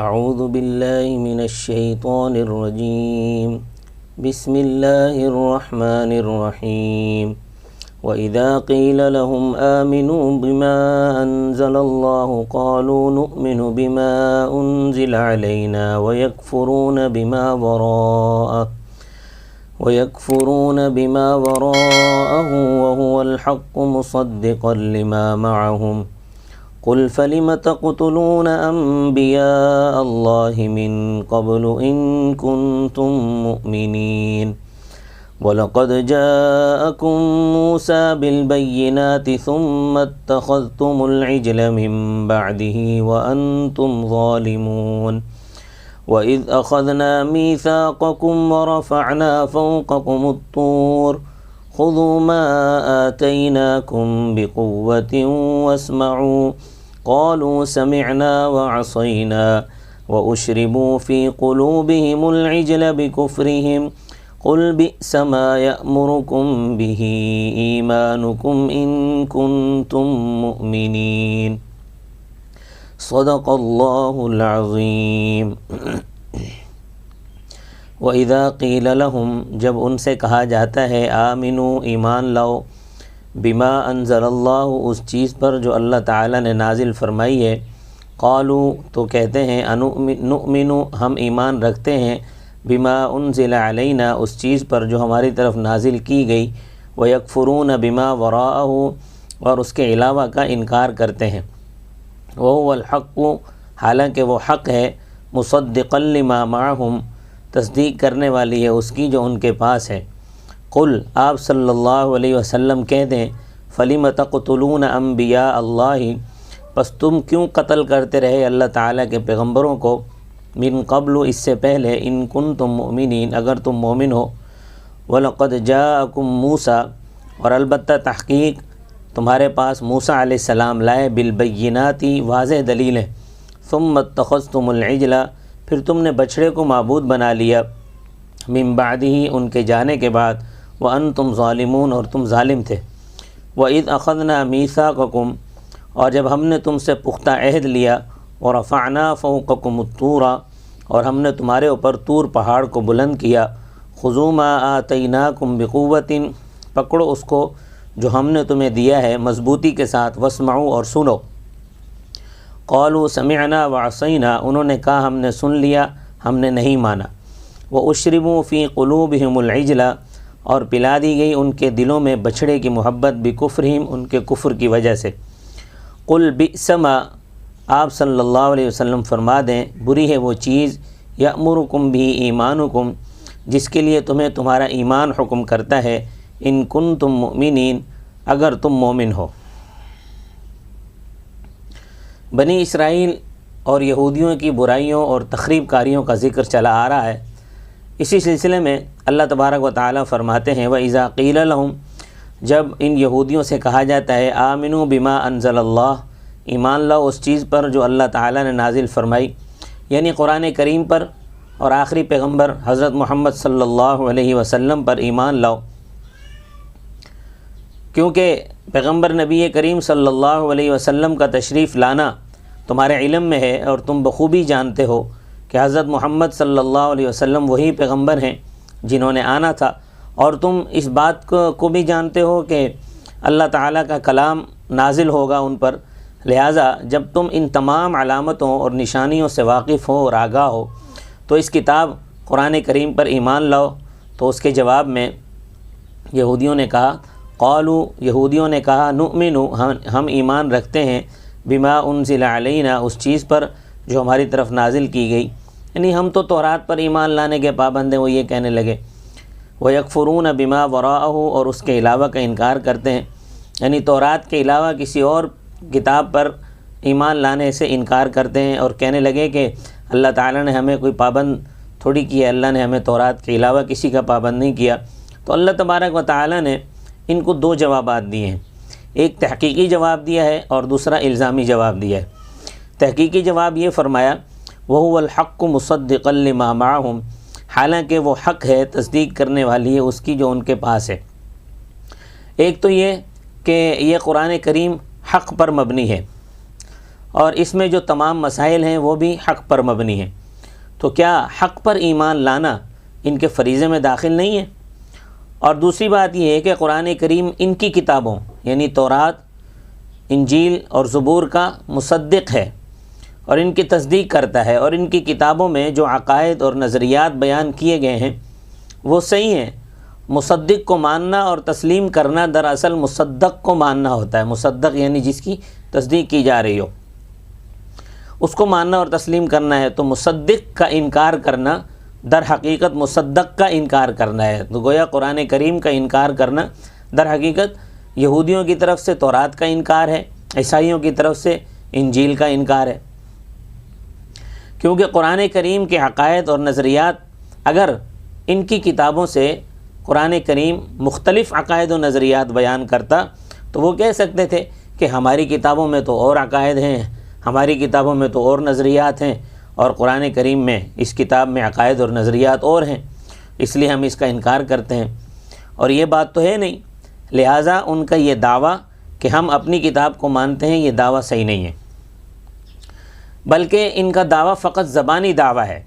اعوذ باللہ من الشیطان الرجیم بسم اللہ الرحمن الرحیم وَإِذَا قِيلَ لَهُمْ آمِنُوا بِمَا أَنزَلَ اللَّهُ قَالُوا نُؤْمِنُ بِمَا أُنزِلَ عَلَيْنَا وَيَكْفُرُونَ بِمَا وَرَاءَهُ وَهُوَ الْحَقُّ مُصَدِّقًا لِمَا مَعَهُمْ قُلْ فَلِمَ تَقْتُلُونَ أَنْبِيَاءَ اللَّهِ مِنْ قَبْلُ إِن كُنتُم مُّؤْمِنِينَ وَلَقَدْ جَاءَكُم مُّوسَىٰ بِالْبَيِّنَاتِ ثُمَّ اتَّخَذْتُمُ الْعِجْلَ مِن بَعْدِهِ وَأَنْتُمْ ظَالِمُونَ وَإِذْ أَخَذْنَا مِيثَاقَكُمْ وَرَفَعْنَا فَوْقَكُمُ الطُّورَ خُذُوا مَا آتَيْنَاكُمْ بِقُوَّةٍ وَاسْمَعُوا قَالُوا سَمِعْنَا وَعَصَيْنَا وَأُشْرِبُوا فِي قُلُوبِهِمُ الْعِجْلَ بِكُفْرِهِمْ قُلْ بِئْسَ مَا يَأْمُرُكُمْ بِهِ إِيمَانُكُمْ إِن كُنتُم مُّؤْمِنِينَ صدق اللہ العظیم۔ وَإِذَا قِيلَ لَهُمْ، جب ان سے کہا جاتا ہے آمنوا ایمان لاؤ، بما انزل اللہ، اس چیز پر جو اللہ تعالی نے نازل فرمائی ہے، قالوا تو کہتے ہیں نؤمن ہم ایمان رکھتے ہیں، بما انزل علینا اس چیز پر جو ہماری طرف نازل کی گئی، ویکفرون بما وراءہ اور اس کے علاوہ کا انکار کرتے ہیں، وہو الحق حالانکہ وہ حق ہے، مصدقا لما معہم تصدیق کرنے والی ہے اس کی جو ان کے پاس ہے۔ قل آپ صلی اللہ علیہ وسلم کہہ دیں، فلم تقتلون انبیاء اللہ، پس تم کیوں قتل کرتے رہے اللہ تعالیٰ کے پیغمبروں کو، من قبل اس سے پہلے، ان کنتم مؤمنین اگر تم مومن ہو، وَلَقَدْ جَاءَكُم مُوسَىٰ اور البتہ تحقیق تمہارے پاس موسیٰ علیہ السلام لائے، بالبینات واضح دلیلیں، ثم اتخذتم العجل پھر تم نے بچھڑے کو معبود بنا لیا، من بعدہ ان کے جانے کے بعد، وانتم ظالمون اور تم ظالم تھے، وَإِذْ أَخَذْنَا مِيثَاقَكُمْ اور جب ہم نے تم سے پختہ عہد لیا، وَرَفَعْنَا فَوْقَكُمُ الطُّورَ اور ہم نے تمہارے اوپر طور پہاڑ کو بلند کیا، خُذُوا مَا آتَيْنَاكُمْ بِقُوَّةٍ پکڑو اس کو جو ہم نے تمہیں دیا ہے مضبوطی کے ساتھ، واسمعوا اور سنو، قالوا سمعنا وعصینا انہوں نے کہا ہم نے سن لیا ہم نے نہیں مانا، واشربوا فی قلوبہم العجل اور پلا دی گئی ان کے دلوں میں بچھڑے کی محبت، بکفرہم ان کے کفر کی وجہ سے، قل بئس ما آپ صلی اللہ علیہ وسلم فرما دیں بری ہے وہ چیز، یأمرکم بھی ایمانکم جس کے لیے تمہیں تمہارا ایمان حکم کرتا ہے، ان کنتم مؤمنین اگر تم مومن ہو۔ بنی اسرائیل اور یہودیوں کی برائیوں اور تخریب کاریوں کا ذکر چلا آ رہا ہے، اسی سلسلے میں اللہ تبارک و تعالی فرماتے ہیں، وَإِذَا قِيلَ لَهُمْ جب ان یہودیوں سے کہا جاتا ہے آمنوا بما انزل اللہ ایمان لاؤ اس چیز پر جو اللہ تعالی نے نازل فرمائی، یعنی قرآن کریم پر اور آخری پیغمبر حضرت محمد صلی اللہ علیہ وسلم پر ایمان لاؤ، کیونکہ پیغمبر نبی کریم صلی اللہ علیہ وسلم کا تشریف لانا تمہارے علم میں ہے اور تم بخوبی جانتے ہو کہ حضرت محمد صلی اللہ علیہ وسلم وہی پیغمبر ہیں جنہوں نے آنا تھا، اور تم اس بات کو بھی جانتے ہو کہ اللہ تعالیٰ کا کلام نازل ہوگا ان پر، لہٰذا جب تم ان تمام علامتوں اور نشانیوں سے واقف ہو اور آگاہ ہو تو اس کتاب قرآن کریم پر ایمان لاؤ۔ تو اس کے جواب میں یہودیوں نے کہا، قالوا یہودیوں نے کہا، نؤمن ہم ایمان رکھتے ہیں، بما انزل علینا اس چیز پر جو ہماری طرف نازل کی گئی، یعنی ہم تو تورات پر ایمان لانے کے پابند ہیں، وہ یہ کہنے لگے، ویکفرون بما وراءہ اور اس کے علاوہ کا انکار کرتے ہیں، یعنی تورات کے علاوہ کسی اور کتاب پر ایمان لانے سے انکار کرتے ہیں، اور کہنے لگے کہ اللہ تعالیٰ نے ہمیں کوئی پابند تھوڑی کیا، اللہ نے ہمیں تورات کے علاوہ کسی کا پابند نہیں کیا۔ تو اللہ تبارک و تعالیٰ نے ان کو دو جوابات دیے ہیں، ایک تحقیقی جواب دیا ہے اور دوسرا الزامی جواب دیا ہے۔ تحقیقی جواب یہ فرمایا، وَهُوَ الْحَقُّ مُصَدِّقًا لِمَا مَعَهُمْ حالانکہ وہ حق ہے تصدیق کرنے والی ہے اس کی جو ان کے پاس ہے۔ ایک تو یہ کہ یہ قرآن کریم حق پر مبنی ہے، اور اس میں جو تمام مسائل ہیں وہ بھی حق پر مبنی ہیں، تو کیا حق پر ایمان لانا ان کے فریضے میں داخل نہیں ہے؟ اور دوسری بات یہ ہے کہ قرآن کریم ان کی کتابوں یعنی تورات، انجیل اور زبور کا مصدق ہے اور ان کی تصدیق کرتا ہے، اور ان کی کتابوں میں جو عقائد اور نظریات بیان کیے گئے ہیں وہ صحیح ہیں۔ مصدق کو ماننا اور تسلیم کرنا دراصل مصدق کو ماننا ہوتا ہے۔ مصدق یعنی جس کی تصدیق کی جا رہی ہو، اس کو ماننا اور تسلیم کرنا ہے۔ تو مصدق کا انکار کرنا در حقیقت مصدق کا انکار کرنا ہے۔ تو گویا قرآن کریم کا انکار کرنا در حقیقت یہودیوں کی طرف سے تورات کا انکار ہے، عیسائیوں کی طرف سے انجیل کا انکار ہے، کیونکہ قرآن کریم کے عقائد اور نظریات اگر ان کی کتابوں سے قرآن کریم مختلف عقائد و نظریات بیان کرتا تو وہ کہہ سکتے تھے کہ ہماری کتابوں میں تو اور عقائد ہیں، ہماری کتابوں میں تو اور نظریات ہیں، اور قرآن کریم میں اس کتاب میں عقائد اور نظریات اور ہیں، اس لیے ہم اس کا انکار کرتے ہیں۔ اور یہ بات تو ہے نہیں، لہٰذا ان کا یہ دعویٰ کہ ہم اپنی کتاب کو مانتے ہیں، یہ دعویٰ صحیح نہیں ہے، بلکہ ان کا دعویٰ فقط زبانی دعویٰ ہے۔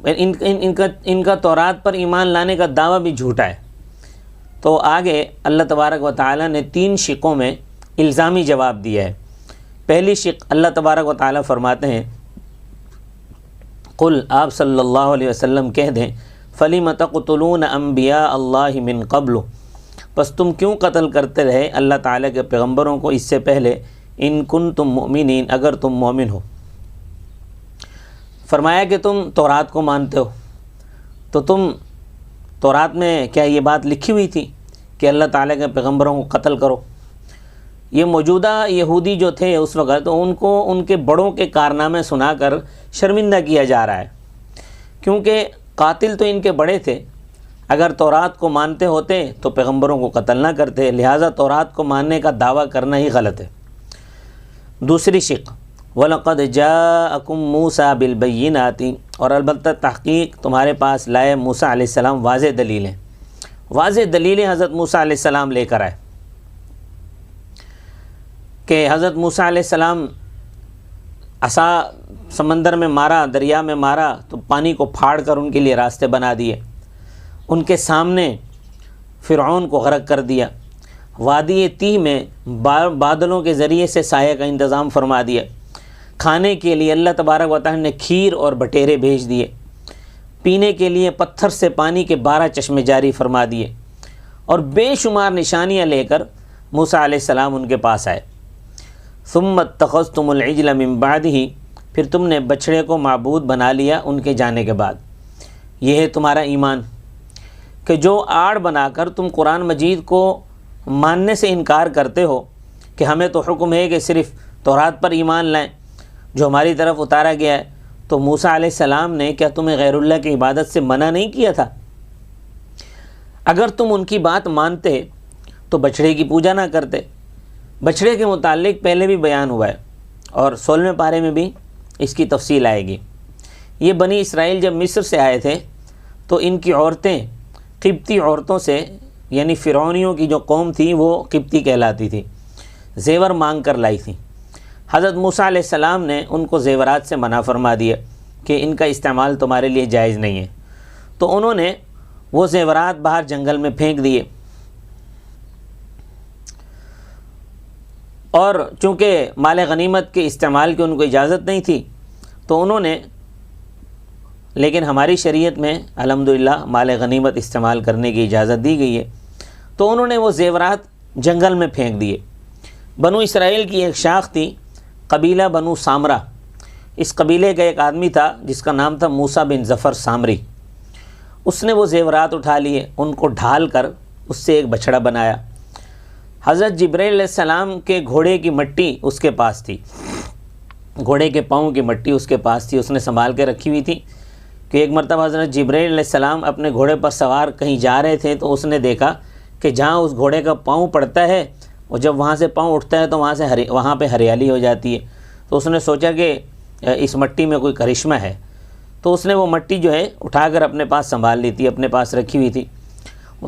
ان کا تورات پر ایمان لانے کا دعویٰ بھی جھوٹا ہے۔ تو آگے اللہ تبارک و تعالیٰ نے 3 شقوں میں الزامی جواب دیا ہے۔ پہلی شق اللہ تبارک و تعالیٰ فرماتے ہیں، قل آپ صلی اللہ علیہ وسلم کہہ دیں، فَلِمَ تَقْتُلُونَ أَنْبِيَاءَ اللَّهِ مِن قَبْلُ، پس تم کیوں قتل کرتے رہے اللہ تعالیٰ کے پیغمبروں کو اس سے پہلے، ان کنتم مؤمنین، اگر تم مومن ہو۔ فرمایا کہ تم تورات کو مانتے ہو، تو تم تورات میں کیا یہ بات لکھی ہوئی تھی کہ اللہ تعالیٰ کے پیغمبروں کو قتل کرو؟ یہ موجودہ یہودی جو تھے اس وقت، ان کو ان کے بڑوں کے کارنامے سنا کر شرمندہ کیا جا رہا ہے، کیونکہ قاتل تو ان کے بڑے تھے۔ اگر تورات کو مانتے ہوتے تو پیغمبروں کو قتل نہ کرتے، لہٰذا تورات کو ماننے کا دعویٰ کرنا ہی غلط ہے۔ دوسری شق، وَلَقَدْ جَاءَكُم مُوسَىٰ بِالْبَيِّنَاتِ، اور البتہ تحقیق تمہارے پاس لائے موسیٰ علیہ السلام واضح دلیلیں، واضح دلیلیں حضرت موسیٰ علیہ السلام لے کر آئے کہ حضرت موسیٰ علیہ السلام عصا سمندر میں مارا، دریا میں مارا تو پانی کو پھاڑ کر ان کے لیے راستے بنا دیے، ان کے سامنے فرعون کو غرق کر دیا، وادی تیہ میں بادلوں کے ذریعے سے سایہ کا انتظام فرما دیا، کھانے کے لیے اللہ تبارک و تعالی نے کھیر اور بٹیرے بھیج دیے، پینے کے لیے پتھر سے پانی کے 12 چشمے جاری فرما دیے، اور بے شمار نشانیاں لے کر موسیٰ علیہ السلام ان کے پاس آئے۔ ثم اتخذتم العجل من بعدہ، پھر تم نے بچھڑے کو معبود بنا لیا ان کے جانے کے بعد۔ یہ ہے تمہارا ایمان کہ جو آڑ بنا کر تم قرآن مجید کو ماننے سے انکار کرتے ہو کہ ہمیں تو حکم ہے کہ صرف تورات پر ایمان لائیں جو ہماری طرف اتارا گیا ہے، تو موسیٰ علیہ السلام نے کیا تمہیں غیر اللہ کی عبادت سے منع نہیں کیا تھا؟ اگر تم ان کی بات مانتے تو بچھڑے کی پوجا نہ کرتے۔ بچھڑے کے متعلق پہلے بھی بیان ہوا ہے اور 16ویں پارے میں بھی اس کی تفصیل آئے گی۔ یہ بنی اسرائیل جب مصر سے آئے تھے تو ان کی عورتیں قبطی عورتوں سے، یعنی فرعونیوں کی جو قوم تھی وہ قبطی کہلاتی تھی، زیور مانگ کر لائی تھی۔ حضرت موسیٰ علیہ السلام نے ان کو زیورات سے منع فرما دیا کہ ان کا استعمال تمہارے لیے جائز نہیں ہے، تو انہوں نے وہ زیورات باہر جنگل میں پھینک دیے، اور چونکہ مال غنیمت کے استعمال کی ان کو اجازت نہیں تھی تو انہوں نے، لیکن ہماری شریعت میں الحمدللہ مال غنیمت استعمال کرنے کی اجازت دی گئی ہے، تو انہوں نے وہ زیورات جنگل میں پھینک دیے۔ بنو اسرائیل کی ایک شاخ تھی قبیلہ بنو سامرہ، اس قبیلے کا ایک آدمی تھا جس کا نام تھا موسیٰ بن ظفر سامری، اس نے وہ زیورات اٹھا لیے، ان کو ڈھال کر اس سے ایک بچھڑا بنایا۔ حضرت جبرائیل علیہ السلام کے گھوڑے کی مٹی اس کے پاس تھی، گھوڑے کے پاؤں کی مٹی اس کے پاس تھی، اس نے سنبھال کے رکھی ہوئی تھی کہ ایک مرتبہ حضرت جبرائیل علیہ السلام اپنے گھوڑے پر سوار کہیں جا رہے تھے تو اس نے دیکھا کہ جہاں اس گھوڑے کا پاؤں پڑتا ہے اور جب وہاں سے پاؤں اٹھتا ہے تو وہاں پہ ہریالی ہو جاتی ہے، تو اس نے سوچا کہ اس مٹی میں کوئی کرشمہ ہے، تو اس نے وہ مٹی جو ہے اٹھا کر اپنے پاس سنبھال لی تھی، اپنے پاس رکھی ہوئی تھی،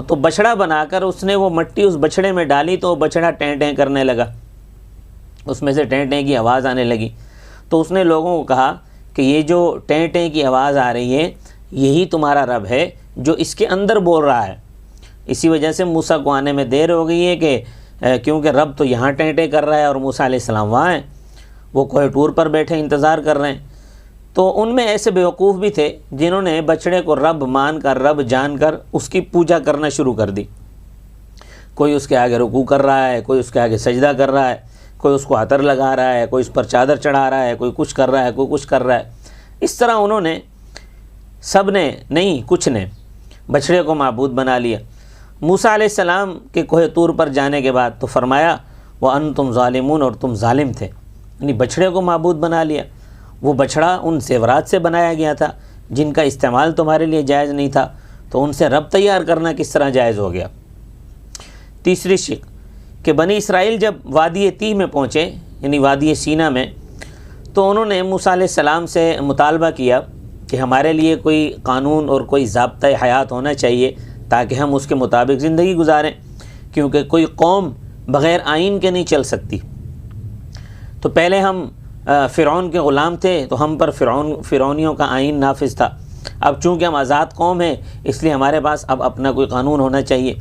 تو بچھڑا بنا کر اس نے وہ مٹی اس بچھڑے میں ڈالی تو وہ بچھڑا ٹیں ٹیں کرنے لگا، اس میں سے ٹیں ٹیں کی آواز آنے لگی۔ تو اس نے لوگوں کو کہا کہ یہ جو ٹیں ٹیں کی آواز آ رہی ہے یہی تمہارا رب ہے جو اس کے اندر بول رہا ہے۔ اسی وجہ سے موسیٰ کو آنے میں دیر ہو گئی ہے کہ کیونکہ رب تو یہاں ٹیں ٹیں کر رہا ہے اور موسیٰ علیہ السلام وہاں ہیں، وہ کوہ طور پر بیٹھے انتظار کر رہے ہیں۔ تو ان میں ایسے بیوقوف بھی تھے جنہوں نے بچڑے کو رب مان کر، رب جان کر اس کی پوجا کرنا شروع کر دی۔ کوئی اس کے آگے رکوع کر رہا ہے، کوئی اس کے آگے سجدہ کر رہا ہے، کوئی اس کو عطر لگا رہا ہے، کوئی اس پر چادر چڑھا رہا ہے، کوئی کچھ کر رہا ہے، کوئی کچھ کر رہا ہے۔ اس طرح انہوں نے سب نے نہیں، کچھ نے بچڑے کو معبود بنا لیا۔ موسیٰ علیہ السلام کے کوہ طور پر جانے کے بعد تو فرمایا وَأَنْتُمْ ظَالِمُونَ، اور تم ظالم تھے، یعنی بچڑے کو معبود بنا لیا۔ وہ بچڑا ان زیورات سے بنایا گیا تھا جن کا استعمال تمہارے لیے جائز نہیں تھا، تو ان سے رب تیار کرنا کس طرح جائز ہو گیا۔ تیسری شق کہ بنی اسرائیل جب وادی تیہ میں پہنچے، یعنی وادی سینا میں، تو انہوں نے موسیٰ علیہ السلام سے مطالبہ کیا کہ ہمارے لیے کوئی قانون اور کوئی ضابطۂ حیات ہونا چاہیے تاکہ ہم اس کے مطابق زندگی گزاریں، کیونکہ کوئی قوم بغیر آئین کے نہیں چل سکتی۔ تو پہلے ہم فرعون کے غلام تھے تو ہم پر فرعونیوں کا آئین نافذ تھا، اب چونکہ ہم آزاد قوم ہیں اس لیے ہمارے پاس اب اپنا کوئی قانون ہونا چاہیے۔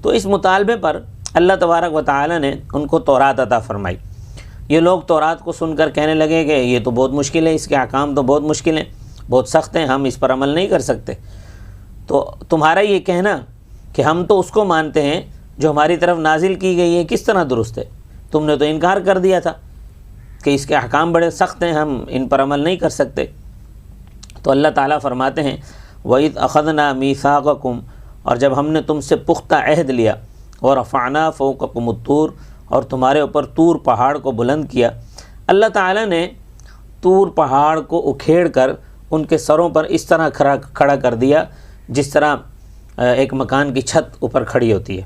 تو اس مطالبے پر اللہ تبارک و تعالی نے ان کو تورات عطا فرمائی۔ یہ لوگ تورات کو سن کر کہنے لگے کہ یہ تو بہت مشکل ہے، اس کے احکام تو بہت مشکل ہیں، بہت سخت ہیں، ہم اس پر عمل نہیں کر سکتے۔ تو تمہارا یہ کہنا کہ ہم تو اس کو مانتے ہیں جو ہماری طرف نازل کی گئی ہے کس طرح درست ہے؟ تم نے تو انکار کر دیا تھا کہ اس کے احکام بڑے سخت ہیں، ہم ان پر عمل نہیں کر سکتے۔ تو اللہ تعالیٰ فرماتے ہیں وَإِذْ أَخَذْنَا مِيثَاقَكُمْ، اور جب ہم نے تم سے پختہ عہد لیا، وَرَفَعْنَا فَوْقَكُمُ الطُّورَ، اور تمہارے اوپر طور پہاڑ کو بلند کیا۔ اللہ تعالیٰ نے طور پہاڑ کو اکھیڑ کر ان کے سروں پر اس طرح کھڑا کر دیا جس طرح ایک مکان کی چھت اوپر کھڑی ہوتی ہے۔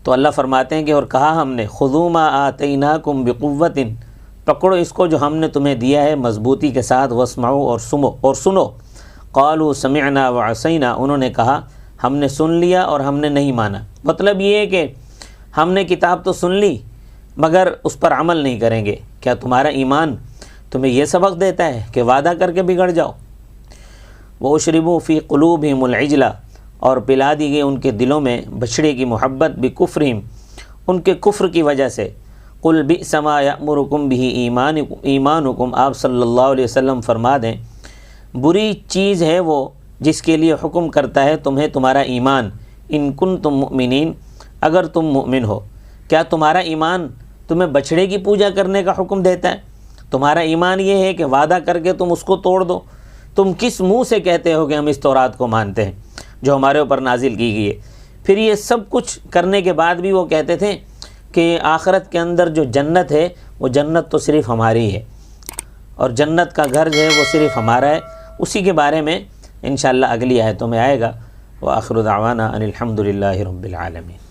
تو اللہ فرماتے ہیں کہ اور کہا ہم نے خُذُوا مَا آتَيْنَاكُمْ بِقُوَّةٍ، پکڑو اس کو جو ہم نے تمہیں دیا ہے مضبوطی کے ساتھ، وَاسْمَعُوا، اور سنو۔ قَالُوا سَمِعْنَا وَعَصَيْنَا، انہوں نے کہا ہم نے سن لیا اور ہم نے نہیں مانا۔ مطلب یہ ہے کہ ہم نے کتاب تو سن لی مگر اس پر عمل نہیں کریں گے۔ کیا تمہارا ایمان تمہیں یہ سبق دیتا ہے کہ وعدہ کر کے بگڑ جاؤ؟ وَأُشْرِبُوا فِي قُلُوبِهِمُ الْعِجْلَ، اور پلا دی گئی ان کے دلوں میں بچڑے کی محبت، بِكُفْرِهِمْ، ان کے کفر کی وجہ سے۔ قُلْ بِئْسَ مَا يَأْمُرُكُمْ بِهِ ایمانکم، آپ صلی اللہ علیہ وسلم فرما دیں بری چیز ہے وہ جس کے لیے حکم کرتا ہے تمہیں تمہارا ایمان، ان کنتم مؤمنین، اگر تم مؤمن ہو۔ کیا تمہارا ایمان تمہیں بچڑے کی پوجا کرنے کا حکم دیتا ہے؟ تمہارا ایمان یہ ہے کہ وعدہ کر کے تم اس کو توڑ دو؟ تم کس منہ سے کہتے ہو کہ ہم اس تورات کو مانتے ہیں جو ہمارے اوپر نازل کی گئی ہے؟ پھر یہ سب کچھ کرنے کے بعد بھی وہ کہتے تھے کہ آخرت کے اندر جو جنت ہے وہ جنت تو صرف ہماری ہے اور جنت کا گھر جو ہے وہ صرف ہمارا ہے۔ اسی کے بارے میں انشاءاللہ اگلی آیتوں میں آئے گا۔ وآخر دعوانا ان الحمد للہ رب العالمین۔